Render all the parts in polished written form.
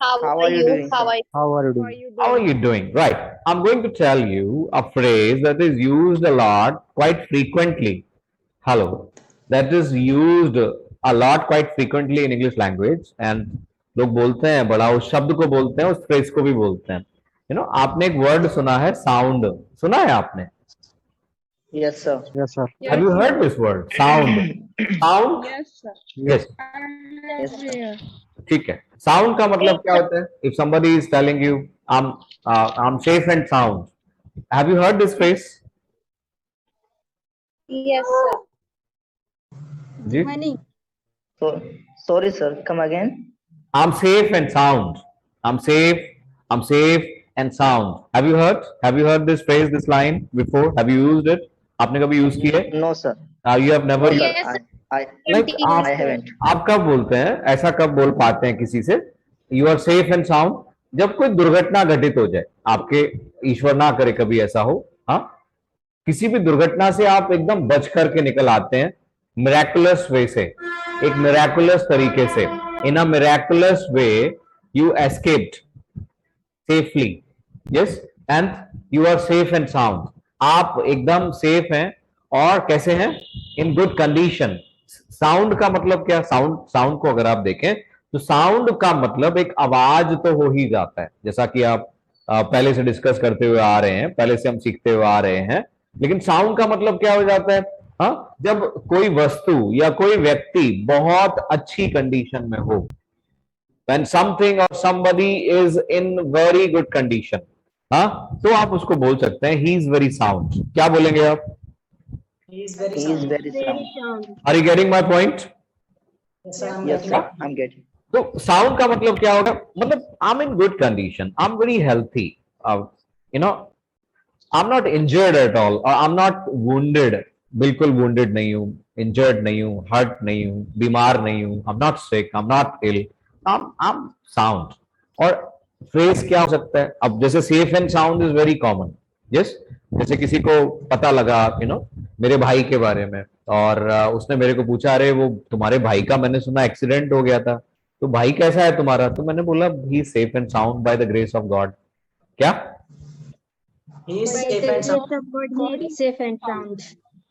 How are you doing, sir? How are you How are doing? you How are doing? you doing? Right. I'm going to tell you a phrase that is used a lot, quite frequently. Hello. That is used a lot, quite frequently in English language. And लोग बोलते हैं बड़ा उस शब्द को बोलते हैं उस फ्रेज को भी बोलते हैं आपने एक वर्ड सुना है साउंड सुना है आपने Yes, sir. Yes, sir. Have Yes, you heard sir. this word sound sound Yes, sir. yes Yes, sir. Yeah. ठीक है साउंड का मतलब क्या होता है if somebody is telling you I'm I'm safe and sound have you heard this phrase Yes, sir. Ji Many. So, sorry, sir. Come again. I'm safe and sound I'm safe I'm safe and sound have you heard this phrase this line before have you used it आपने कभी use किया है No, sir. you have never No, sir. Yes, sir. I like I haven't. आप कब बोलते हैं ऐसा कब बोल पाते हैं किसी से you are safe and sound जब कोई दुर्घटना घटित हो जाए आपके ईश्वर ना करे कभी ऐसा हो हाँ किसी भी दुर्घटना से आप एकदम बच करके निकल आते हैं मिराकुलस वे से एक मिराकुलस तरीके से in a miraculous way you escaped safely yes and you are safe and sound आप एकदम सेफ हैं और कैसे हैं इन गुड कंडीशन साउंड का मतलब क्या साउंड साउंड को अगर आप देखें तो साउंड का मतलब एक आवाज तो हो ही जाता है जैसा कि आप पहले से डिस्कस करते हुए आ रहे हैं पहले से हम सीखते हुए आ रहे हैं लेकिन साउंड का मतलब क्या हो जाता है हाँ जब कोई वस्तु या कोई व्यक्ति बहुत अच्छी कंडीशन में हो when something or somebody is in very good condition हाँ तो आप उसको बोल सकते हैं he is very sound क्या बोलेंगे आप He is very sound. are you getting my point Yes, sir. I'm getting. तो साउंड का मतलब क्या होगा मतलब I am in good condition I am very healthy you know I am not injured at all I am not wounded बिल्कुल wounded नहीं हूं injured नहीं हूं हर्ट नहीं हूं बीमार नहीं हूं I am not sick I am not ill I am sound और फ्रेज क्या हो सकता है अब जैसे safe and sound is very common yes जैसे किसी को पता लगा मेरे भाई के बारे में और उसने मेरे को पूछा अरे वो तुम्हारे भाई का मैंने सुना एक्सीडेंट हो गया था तो भाई कैसा है तुम्हारा तो मैंने बोला ही safe and sound by the grace of God क्या He is By safe the and grace sound. of God, he is safe and sound.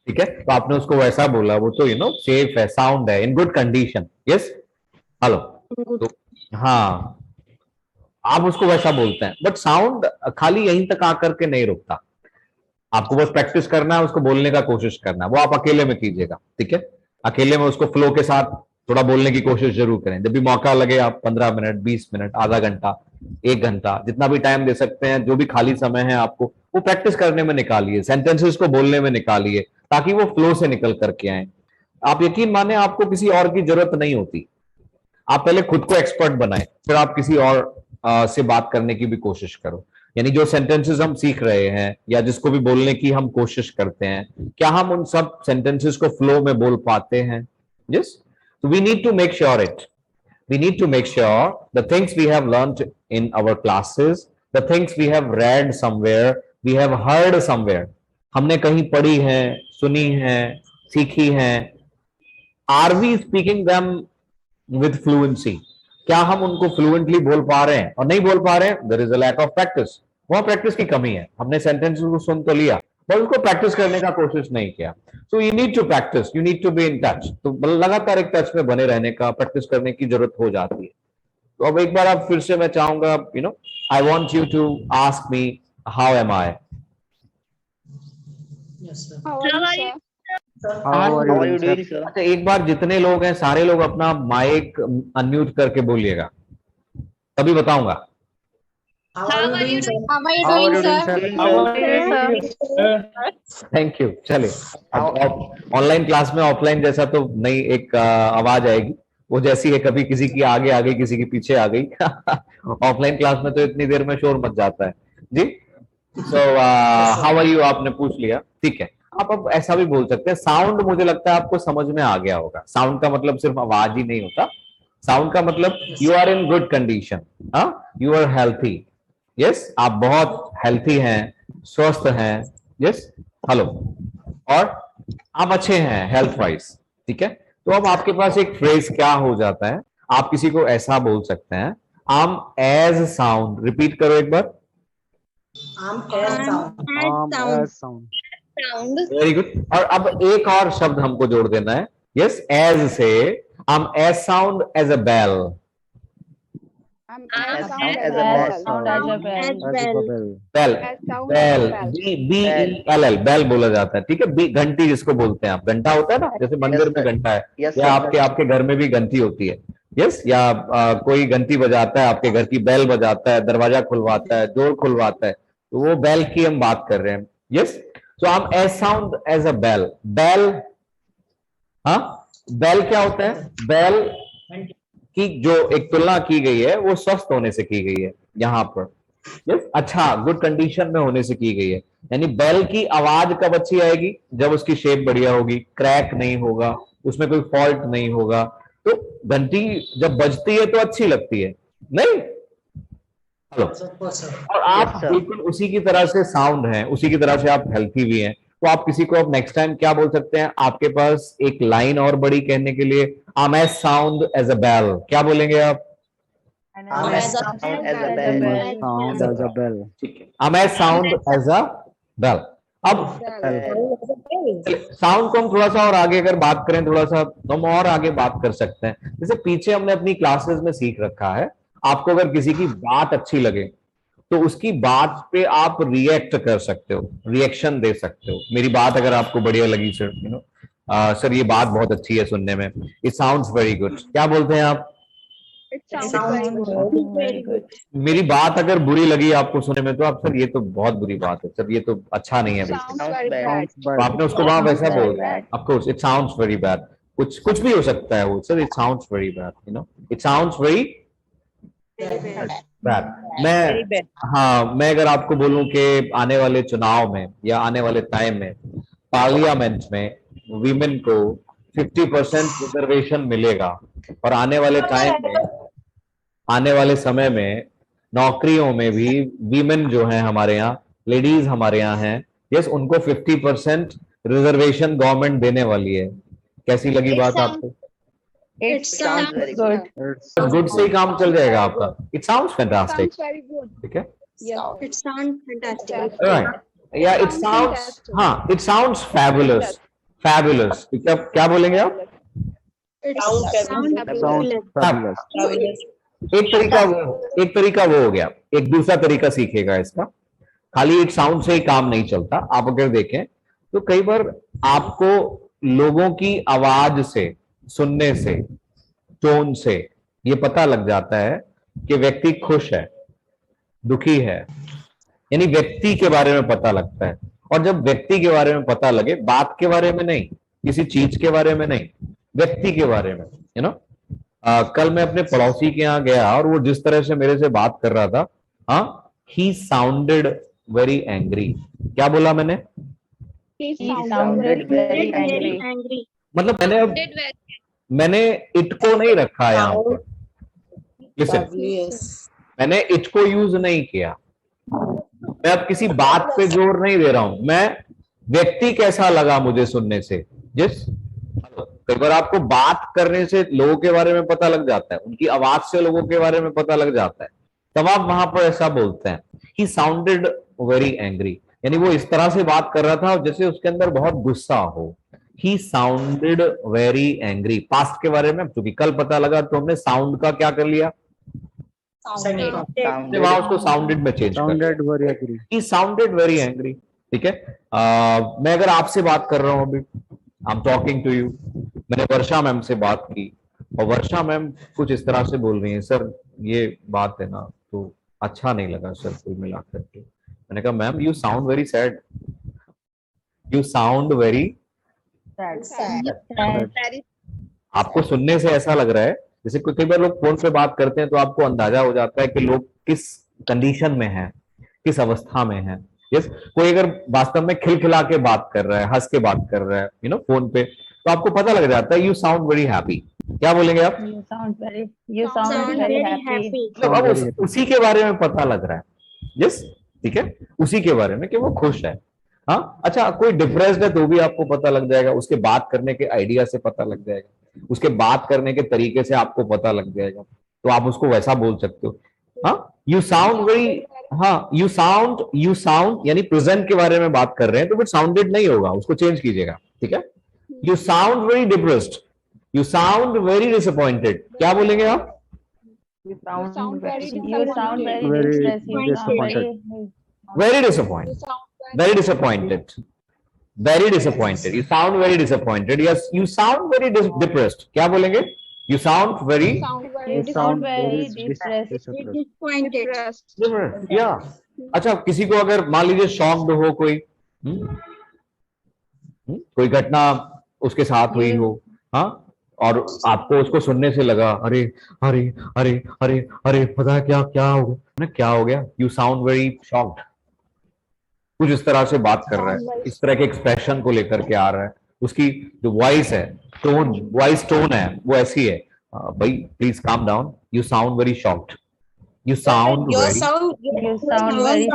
ठीक है तो आपने उसको वैसा बोला वो तो सेफ है साउंड है इन गुड कंडीशन यस हेलो तो हाँ आप उसको वैसा बोलते हैं बट साउंड खाली यहीं तक आकर के नहीं रुकता आपको बस प्रैक्टिस करना है उसको बोलने का कोशिश करना है वो आप अकेले में कीजिएगा ठीक है अकेले में उसको फ्लो के साथ थोड़ा बोलने की कोशिश जरूर करें जब भी मौका लगे आप 15 मिनट 20 मिनट आधा घंटा 1 घंटा जितना भी टाइम दे सकते हैं जो भी खाली समय है आपको वो प्रैक्टिस करने में निकालिए सेंटेंसेस को बोलने में निकालिए ताकि वो फ्लो से निकल करके आए आप यकीन माने आपको किसी और की जरूरत नहीं होती आप पहले खुद को एक्सपर्ट बनाए फिर आप किसी और से बात करने की भी कोशिश करो यानी जो सेंटेंसेस हम सीख रहे हैं या जिसको भी बोलने की हम कोशिश करते हैं क्या हम उन सब सेंटेंसेस को फ्लो में बोल पाते हैं yes so we need to make sure we need to make sure the things we have learned in our classes the things we have read somewhere we have heard somewhere हमने कहीं पढ़ी है सुनी है सीखी है are we speaking them with fluency क्या हम उनको फ्लुएंटली बोल पा रहे हैं और नहीं बोल पा रहे हैं there is a lack of practice वहां प्रैक्टिस की कमी है हमने सेंटेंसेस को सुन तो लिया पर उसको प्रैक्टिस करने का कोशिश नहीं किया so you need to practice you need to be in touch तो लगातार एक टच में बने रहने का प्रैक्टिस करने की जरूरत हो जाती है तो अब एक बार आप फिर से मैं चाहूंगा I want you to ask me how am I Yes, sir. How are you, sir? How are How are you you doing, doing, sir? sir? अच्छा एक बार जितने लोग हैं सारे लोग अपना माइक अनम्यूट करके बोलिएगा तभी बताऊंगा How are you doing, sir? How are you How are doing, you doing, sir? sir? Doing, sir. Thank you चलिए अब ऑनलाइन क्लास में ऑफलाइन जैसा तो नई एक आवाज आएगी वो जैसी है कभी किसी की आगे आ गई किसी की पीछे आ गई ऑफलाइन क्लास में तो इतनी देर में शोर मच जाता है जी सो हाउ आर यू आपने पूछ लिया ठीक है आप अब ऐसा भी बोल सकते हैं साउंड मुझे लगता है आपको समझ में आ गया होगा साउंड का मतलब सिर्फ आवाज ही नहीं होता साउंड का मतलब you are in good condition you are healthy yes आप बहुत हेल्थी हैं स्वस्थ हैं यस हेलो और आप अच्छे हैं हेल्थ वाइज ठीक है तो अब आपके पास एक फ्रेज क्या हो जाता है आप किसी को ऐसा बोल सकते हैं आम एज साउंड, रिपीट करो एक बार। Am as sound. And sound. Sound. Very good. और अब एक और शब्द हमको जोड़ देना है। यस, एज से am as sound as a bell. As sound as a bell. As bell. Bell, As sound bell, as a bell. BELL, bell बोला जाता है। ठीक है, बी घंटी जिसको बोलते हैं आप, घंटा होता है ना, जैसे मंदिर में sir. घंटा है, Yes, या sir. आपके घर में भी घंटी होती है। यस, या कोई घंटी बजाता है, आपके घर की बेल बजाता है, दरवाजा खुलवाता है, डोर खुलवाता है, तो वो बेल की हम बात कर रहे हैं। Yes, so am as sound as a bell. Bell, हाँ, बेल क्या होता है? बेल की जो एक तुलना की गई है वो स्वस्थ होने से की गई है यहाँ पर। यस, अच्छा, गुड कंडीशन में होने से की गई है। यानी बेल की आवाज कब अच्छी आएगी? जब उसकी शेप बढ़िया होगी, क्रैक नहीं होगा, उसमें कोई फॉल्ट नहीं होगा। तो घंटी जब बजती है तो अच्छी लगती है, नहीं? Hello. Yes, of course, sir. और आप Yes, sir. बिल्कुल उसी की तरह से साउंड हैं, उसी की तरह से आप हेल्थी भी हैं। तो आप किसी को अब नेक्स्ट टाइम क्या बोल सकते हैं? आपके पास एक लाइन और बड़ी कहने के लिए, am as sound as a bell, क्या बोलेंगे आप? Am as sound As a bell. Sound as a bell. ठीक है, am as sound as a bell. अब साउंड को हम थोड़ा सा और आगे अगर बात करें, थोड़ा सा हम और आगे बात कर सकते हैं। जैसे पीछे हमने अपनी क्लासेस में सीख रखा है, आपको अगर किसी की बात अच्छी लगे तो उसकी बात पे आप रिएक्ट कर सकते हो, रिएक्शन दे सकते हो। मेरी बात अगर आपको बढ़िया लगी सर, सर ये बात बहुत अच्छी है सुनने में, इट साउंड्स वेरी गुड, क्या बोलते हैं आप? It sounds very good. मेरी बात अगर बुरी लगी आपको सुनने में तो आप, सर ये तो बहुत बुरी बात है, सर ये तो अच्छा नहीं है बिल्कुल। Sounds very bad. bad. तो आपने उसको वहां वैसा Sounds बोल very bad. Of course it sounds very bad, कुछ भी हो सकता है वो, sir it sounds very bad, it sounds very bad. मैं, हाँ, मैं अगर आपको बोलूं कि आने वाले चुनाव में या आने वाले टाइम में पार्लियामेंट में वीमेन को 50% रिजर्वेशन मिलेगा, और आने वाले टाइम में, आने वाले समय में नौकरियों में भी वीमेन जो है हमारे यहाँ, लेडीज हमारे यहाँ हैं, यस, उनको 50% रिजर्वेशन गवर्नमेंट देने वाली है। कैसी लगी बात आपको? It sounds very good. Good से ही काम चल जाएगा आपका। It sounds fantastic, Sounds very good. ठीक है, Yeah. It sounds fantastic. Right, या इट साउंड्स, हाँ, इट साउंड्स फैबुलस, फैबुलस, क्या बोलेंगे आप? It Sound sounds fabulous. एक तरीका वो हो गया, एक दूसरा तरीका सीखेगा इसका। खाली इट साउंड से ही काम नहीं चलता। आप अगर देखें तो कई बार आपको लोगों की आवाज से, सुनने से, टोन से ये पता लग जाता है कि व्यक्ति खुश है, दुखी है, यानी व्यक्ति के बारे में पता लगता है। और जब व्यक्ति के बारे में पता लगे, बात के बारे में नहीं, किसी चीज के बारे में नहीं, व्यक्ति के बारे में, कल मैं अपने पड़ोसी के यहाँ गया और वो जिस तरह से मेरे से बात कर रहा था, हाँ, ही साउंडेड वेरी एंग्री। क्या बोला मैंने? He sounded sounded very Very angry. angry. मतलब मैंने इट को नहीं रखा यहाँ पर। लिसन, मैंने इट को यूज नहीं किया। मैं अब किसी बात पे जोर नहीं दे रहा हूं, मैं व्यक्ति कैसा लगा मुझे सुनने से। जिस कई बार आपको बात करने से लोगों के बारे में पता लग जाता है, उनकी आवाज से लोगों के बारे में पता लग जाता है, तब आप वहां पर ऐसा बोलते हैं, ही साउंडेड वेरी एंग्री, यानी वो इस तरह से बात कर रहा था जैसे उसके अंदर बहुत गुस्सा हो। ही साउंडेड वेरी एंग्री, पास्ट के बारे में, क्योंकि कल पता लगा तो हमने साउंड का क्या कर लिया, हमने वहां उसको साउंडेड में चेंज कर दिया। Sounded very angry. ही साउंडेड वेरी एंग्री, ठीक है। मैं अगर आपसे बात कर रहा हूं अभी, I am talking to you, मैंने वर्षा मैम से बात की और वर्षा मैम कुछ इस तरह से बोल रही हैं, सर ये बात है ना तो अच्छा नहीं लगा सर कुल मिलाकर के। मैंने कहा ma'am you sound very sad, you sound very, आपको सुनने से ऐसा लग रहा है जैसे कई बार लोग फोन पे बात करते हैं तो आपको अंदाजा हो जाता है कि लोग किस कंडीशन में हैं, किस अवस्था में हैं। यस, कोई अगर वास्तव में खिलखिला के बात कर रहा है, हंस के बात कर रहा है फोन पे, तो आपको पता लग जाता है यू साउंड वेरी हैप्पी। क्या बोलेंगे आप? You sound very happy. मतलब अब उसी के बारे में पता लग रहा है। यस, ठीक है, उसी के बारे में कि वो खुश है। हाँ, अच्छा, कोई डिप्रेस्ड है तो भी आपको पता लग जाएगा, उसके बात करने के आइडिया से पता लग जाएगा, उसके बात करने के तरीके से आपको पता लग जाएगा। तो आप उसको वैसा बोल सकते हो। हाँ, यू साउंड वेरी, हाँ यू साउंड यानी प्रेजेंट के बारे में बात कर रहे हैं तो फिर साउंडेड नहीं होगा, उसको चेंज कीजिएगा, ठीक है। You sound very depressed, you sound very disappointed, क्या बोलेंगे आप? You sound very Very distressed. You sound disappointed. Very disappointed, very disappointed, very disappointed. You sound very disappointed. Yes, you sound very depressed. क्या बोलेंगे? You sound very You sound very depressed. disappointed. depressed. Yeah. अच्छा, किसी को अगर मान लीजिए shocked हो कोई, कोई घटना उसके साथ हुई हो, हाँ, और आपको उसको सुनने से लगा अरे अरे अरे अरे अरे पता है क्या क्या हो गया, क्या हो गया? यू साउंड वेरी शॉक्ड, कुछ इस तरह से बात कर रहा है, इस तरह के एक्सप्रेशन को लेकर के आ रहा है, उसकी जो वॉइस है, वॉइस टोन है वो ऐसी है, भाई please calm down, you sound very shocked, you sound Your very, sound. You sound very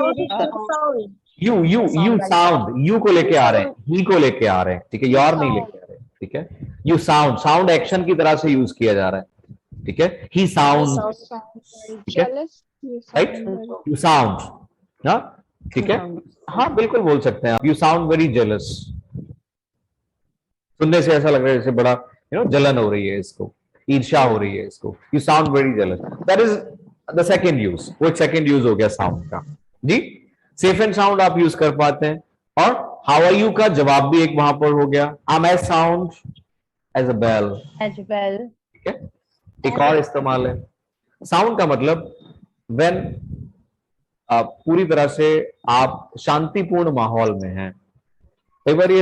Sound. You sound, you को लेके आ रहे हैं, ही को लेके आ रहे हैं, ठीक है, योर नहीं लेके आ रहे हैं, ठीक है। यू साउंड एक्शन की तरह से यूज किया जा रहा है, ठीक है। ही साउंड, ठीक है, राइट, यू साउंड, हाँ ठीक है, हाँ बिल्कुल बोल सकते हैं आप, यू साउंड वेरी जेलस, सुनने से ऐसा लग रहा है जैसे बड़ा जलन हो रही है इसको, ईर्ष्या हो रही है इसको, you sound very jealous, that is the second use, वो एक सेकेंड यूज हो गया साउंड का जी। सेफ एंड साउंड आप यूज कर पाते हैं, और हाउ आर यू का जवाब भी एक वहां पर हो गया, I am as sound as a bell, as well. ठीक है। एक और इस्तेमाल है साउंड का, मतलब व्हेन पूरी तरह से आप शांतिपूर्ण माहौल में हैं, कई बार ये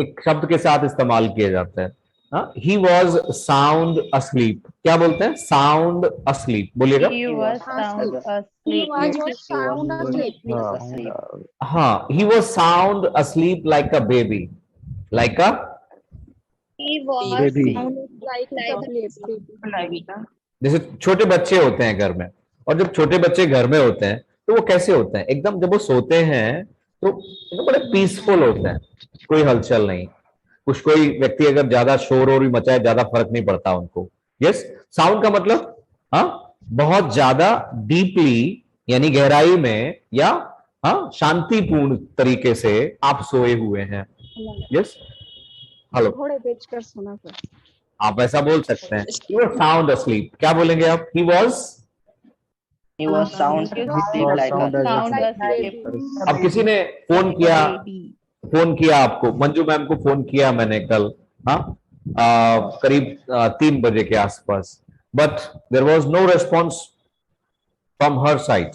एक शब्द के साथ इस्तेमाल किया जाता है, ही वॉज साउंड अस्लीप, क्या बोलते हैं? साउंड अस्लीप, बोलिएगा। He was sound asleep. हाँ, he was sound asleep like a baby, like a He was Baby. जैसे छोटे बच्चे होते हैं घर में, और जब छोटे बच्चे घर में होते हैं तो वो कैसे होते हैं, एकदम जब वो सोते हैं तो बड़े पीसफुल होते हैं, कोई हलचल नहीं, कुछ कोई व्यक्ति अगर ज्यादा शोर और भी मचाए ज्यादा फर्क नहीं पड़ता उनको। यस, साउंड का मतलब बहुत ज्यादा डीपली यानी गहराई में, या शांतिपूर्ण तरीके से आप सोए हुए हैं। यस, हेलो, घोड़े बेचकर सोना पर। आप ऐसा बोल सकते हैं, he was sound asleep, क्या बोलेंगे आप? he was sound asleep like a अब किसी ने फोन किया आपको, मंजू मैम को फोन किया मैंने कल, करीब 3 बजे के आसपास, but there was no response from her side,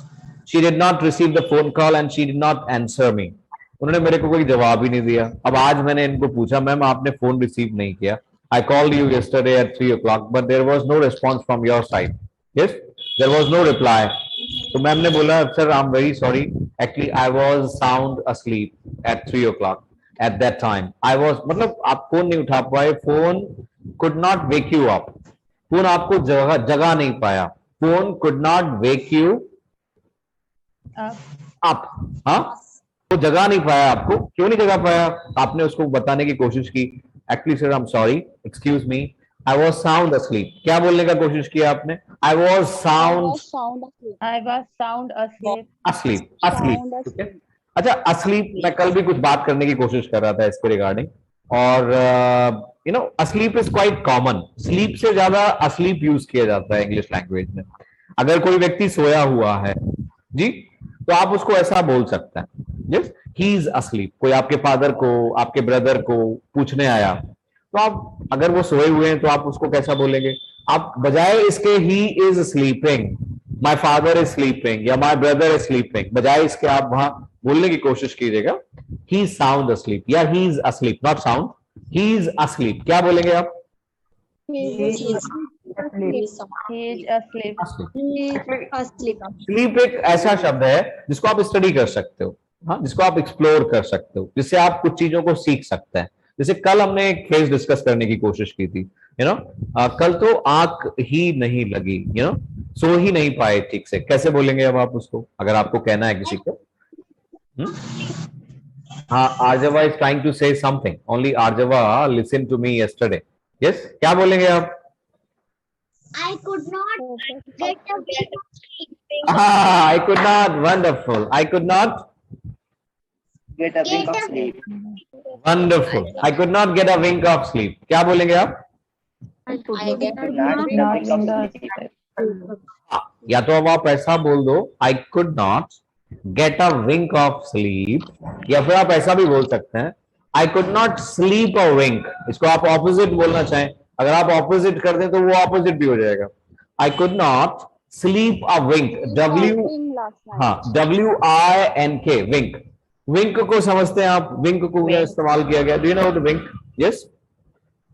she did not receive the phone call and she did not answer me, उन्होंने मेरे को कोई जवाब ही नहीं दिया। अब आज मैंने इनको पूछा, मैम आपने फोन रिसीव नहीं किया, I called you yesterday at 3 o'clock but there was no response from your side, yes there was no reply. तो मैम ने बोला, sir I am very sorry, actually I was sound asleep at 3 o'clock at that time, I was, मतलब आप phone नहीं उठा पाए, phone could not wake you up, phone आपको जगा नहीं पाया, phone could not wake you up, हाँ, वो जगा नहीं पाया आपको, क्यों नहीं जगा पाया? आपने उसको बताने की कोशिश की, actually sir I am sorry, excuse me, I was sound asleep, क्या बोलने का कोशिश किया आपने? आई वाज साउंड अस्लीप, ठीक है। अच्छा, अस्लीप, मैं कल भी कुछ बात करने की कोशिश कर रहा था इसके रिगार्डिंग, और asleep is quite common, sleep से ज्यादा अस्लीप यूज किया जाता है इंग्लिश लैंग्वेज में। अगर कोई व्यक्ति सोया हुआ है जी, तो आप उसको ऐसा बोल सकते हैं, यस ही इज अस्लीप। कोई आपके फादर को, आपके ब्रदर को पूछने आया, तो आप अगर वो सोए हुए हैं तो आप उसको कैसा बोलेंगे? आप बजाय इसके he is sleeping, my father is sleeping या माई ब्रदर इज स्लीपिंग, बजाय इसके आप वहां बोलने की कोशिश कीजिएगा, ही इज साउंड अस्लीप या he is asleep, not sound, he is asleep, क्या बोलेंगे आप? स्लीप एक ऐसा शब्द है जिसको आप स्टडी कर सकते हो, हाँ, जिसको आप एक्सप्लोर कर सकते हो, जिससे आप कुछ चीजों को सीख सकते हैं। जैसे कल हमने एक फ्रेज डिस्कस करने की कोशिश की थी, कल तो आंख ही नहीं लगी, सो ही नहीं पाए ठीक से, कैसे बोलेंगे अब आप उसको, अगर आपको कहना है किसी को? हाँ, Aarjava is trying to say something, only Aarjava listen to me yesterday, yes, क्या बोलेंगे आप? I could not get a wink of sleep. I could not. Wonderful. I could not. Get a wink of sleep. Wonderful. I could not get a wink of sleep. क्या बोलेंगे आप? I could I get Not get a Not wink in the of sleep. हाँ, या तो अब आप ऐसा बोल दो I could not get a wink of sleep, या फिर आप ऐसा भी बोल सकते हैं I could not sleep a wink. इसको आप ऑपोजिट बोलना चाहें, अगर आप ऑपोजिट कर दें तो वो ऑपोजिट भी हो जाएगा. I could not sleep a wink. हाँ, WINK, wink. विंक को समझते हैं आप? विंक को क्या इस्तेमाल किया गया? Do you know the wink? Yes.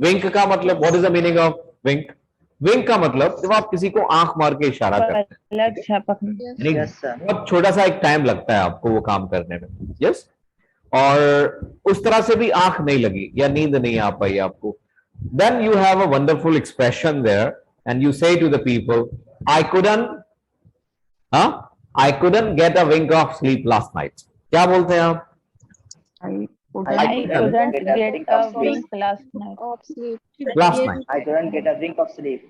Wink का मतलब, what is the meaning of wink? Wink का मतलब जब आप किसी को आंख मार के इशारा करते हैं, पलक झपकना. यानी Yes, sir. बहुत छोटा सा एक टाइम लगता है आपको वो काम करने में. यस. और उस तरह से भी आंख नहीं लगी या नींद नहीं आ पाई आपको, then you have a wonderful expression there and you say to the people, I couldn't get a wink of sleep last night. क्या बोलते हैं आप? I couldn't get a wink last night. of sleep. Last night. I couldn't get a wink of sleep.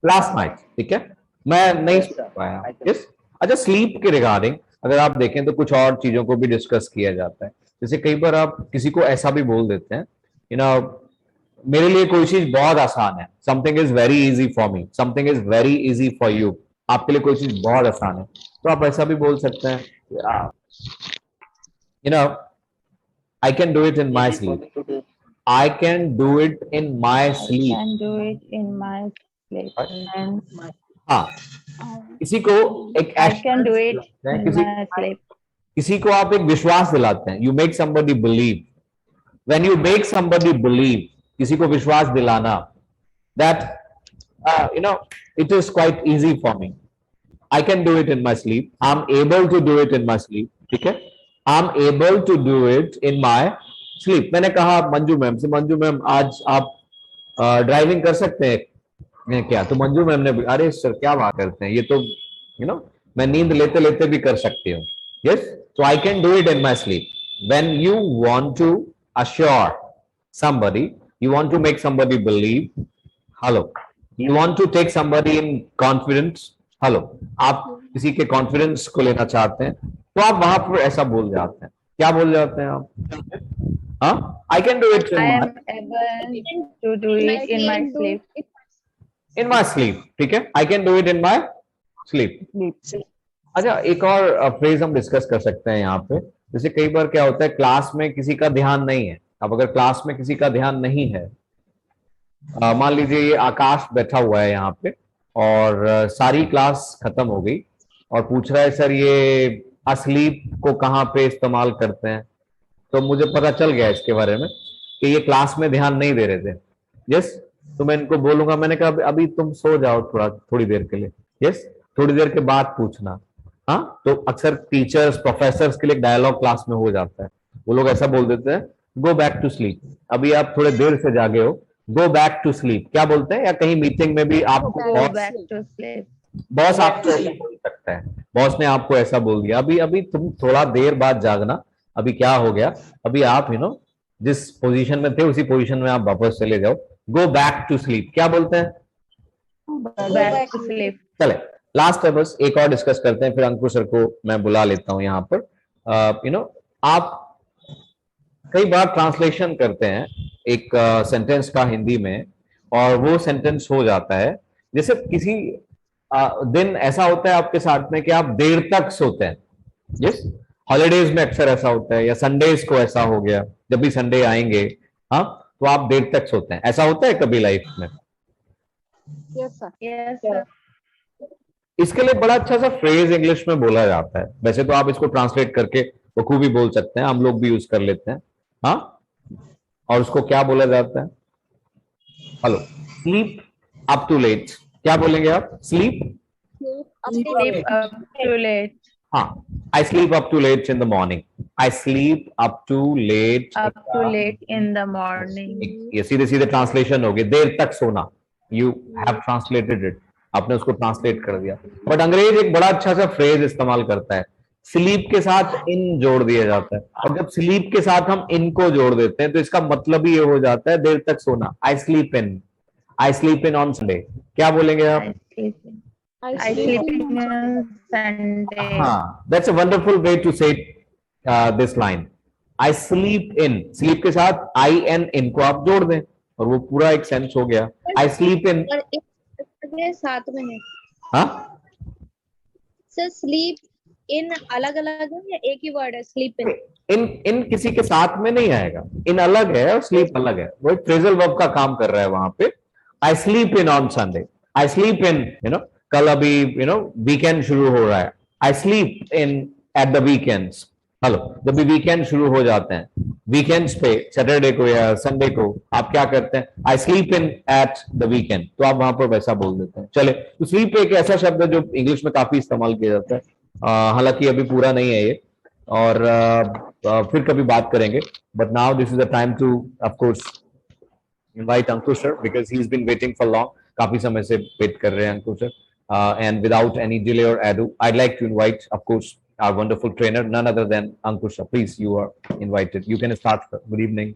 Last night. ठीक है, मैं नहीं Yes, सुन sir. पाया. I couldn't. Yes. अच्छा, स्लीप के रिगार्डिंग अगर आप देखें तो कुछ और चीजों को भी डिस्कस किया जाता है. जैसे कई बार आप किसी को ऐसा भी बोल देते हैं, यू नो, मेरे लिए कोई चीज बहुत आसान है. Something is very easy for me, something is very easy for you. आपके लिए कोई चीज बहुत आसान है, तो आप ऐसा भी बोल सकते हैं, you know, I can do it in my sleep. I can do it in my I sleep. can do it in my sleep. And हाँ, किसी को एक I can do it in किसी my sleep. किसी को आप एक विश्वास दिलाते हैं. You make somebody believe. When you make somebody believe, किसी को विश्वास दिलाना, that you know, it is quite easy for me. I can do it in my sleep. I'm able to do it in my sleep. ठीक है, I'm able to do it in my sleep. मैंने कहा Manju ma'am से, Manju ma'am आज आप driving कर सकते हैं क्या? तो मंजू मैम ने, अरे सर क्या बात करते हैं, ये तो यू नो मैं नींद लेते लेते भी कर सकती हूँ. Yes. So I can do it in my sleep. When you want to assure somebody, you want to make somebody believe, hello, you want to take somebody in confidence, hello, आप किसी के कॉन्फिडेंस को लेना चाहते हैं तो आप वहां पर ऐसा बोल जाते हैं. क्या बोल जाते हैं आप? हाँ, I can do it in I my, am able to do it in my sleep. in my sleep. ठीक है, I can do it in my sleep. अच्छा, एक और फ्रेज हम डिस्कस कर सकते हैं यहाँ पे. जैसे कई बार क्या होता है, क्लास में किसी का ध्यान नहीं है. अब अगर क्लास में किसी का ध्यान नहीं है, मान लीजिए ये आकाश बैठा हुआ है यहाँ पे और सारी क्लास खत्म हो गई और पूछ रहा है सर ये असलीप को कहाँ पे इस्तेमाल करते हैं, तो मुझे पता चल गया इसके बारे में कि ये क्लास में ध्यान नहीं दे रहे थे. यस. तो मैं इनको बोलूंगा, मैंने कहा अभी तुम सो जाओ थोड़ी देर के लिए. यस. थोड़ी देर के बाद पूछना. हाँ, तो अक्सर टीचर्स प्रोफेसर्स के लिए डायलॉग क्लास में हो जाता है. वो लोग ऐसा बोल देते हैं, गो बैक टू स्लीप. अभी आप थोड़े देर से जागे हो, गो बैक टू स्लीप. क्या बोलते हैं? या कहीं मीटिंग में भी आपको Go back to sleep. Boss आपको ऐसा बोल सकता है, बॉस ने आपको ऐसा बोल दिया, अभी अभी तुम थोड़ा देर बाद जागना. अभी क्या हो गया, अभी आप यू नो जिस पोजीशन में थे उसी पोजीशन में आप वापस चले जाओ. Go back to sleep. क्या बोलते हैं? Go back to sleep. चले, लास्ट है बस, एक और डिस्कस करते हैं, फिर अंकुर सर को मैं बुला लेता हूं यहाँ पर. यू नो, आप कई बार ट्रांसलेशन करते हैं एक सेंटेंस का हिंदी में और वो सेंटेंस हो जाता है. जैसे किसी दिन ऐसा होता है आपके साथ में कि आप देर तक सोते हैं. यस. हॉलीडेज में अक्सर ऐसा होता है, या संडेज को ऐसा हो गया, जब भी संडे आएंगे हाँ तो आप देर तक सोते हैं. ऐसा होता है कभी लाइफ में? Yes, sir. Yes, sir. इसके लिए बड़ा अच्छा सा फ्रेज इंग्लिश में बोला जाता है. वैसे तो आप इसको ट्रांसलेट करके बखूबी बोल सकते हैं, हम लोग भी यूज कर लेते हैं. हाँ, और उसको क्या बोला जाता है? Hello, sleep up too late. क्या बोलेंगे आप? Sleep. Sleep up too late. हाँ, I sleep up too late in the morning. I sleep up too late. Up too late in the morning. ये सीधे सीधे ट्रांसलेशन हो गए, देर तक सोना. यू हैव ट्रांसलेटेड इट, आपने उसको ट्रांसलेट कर दिया. बट अंग्रेज एक बड़ा अच्छा सा फ्रेज इस्तेमाल करता है, स्लीप के साथ इन जोड़ दिया जाता है. और जब स्लीप के साथ हम इन को जोड़ देते हैं तो इसका मतलब ही ये हो जाता है देर तक सोना. I sleep in. I sleep in on Sunday. क्या बोलेंगे आप? I sleep in on Sunday. हाँ, that's a wonderful way to say this line. I sleep in. Sleep के साथ in को आप जोड़ दें और वो पूरा एक सेंस हो गया. I sleep in. और एक साथ में है हाँ? सर स्लीप इन अलग अलग है या एक ही वर्ड है स्लीप इन इन किसी के साथ में नहीं आएगा. इन अलग है और sleep अलग है. वो एक फ्रेजल वर्ब का काम कर रहा है वहां पे. I sleep in on Sunday. I sleep in, कल अभी वीकेंड शुरू हो रहा है. I sleep in at the weekends. Hello, जब भी वीकेंड शुरू हो जाते हैं, वीकेंड्स पे सैटरडे को या संडे को आप क्या करते हैं? I sleep in at the weekend. तो आप वहां पर वैसा बोल देते हैं. चले, तो स्लीप एक ऐसा शब्द है जो इंग्लिश में काफी इस्तेमाल किया जाता है. हालांकि अभी पूरा नहीं है ये, और फिर कभी बात करेंगे. But now this is the time two of course invite Ankush sir because he's been waiting for long. काफी समय से वेट कर रहे हैं Ankush sir. And without any delay or ado, I'd like to invite, of course, our wonderful trainer, none other than Ankush sir. Please, you are invited. You can start, sir. Good evening.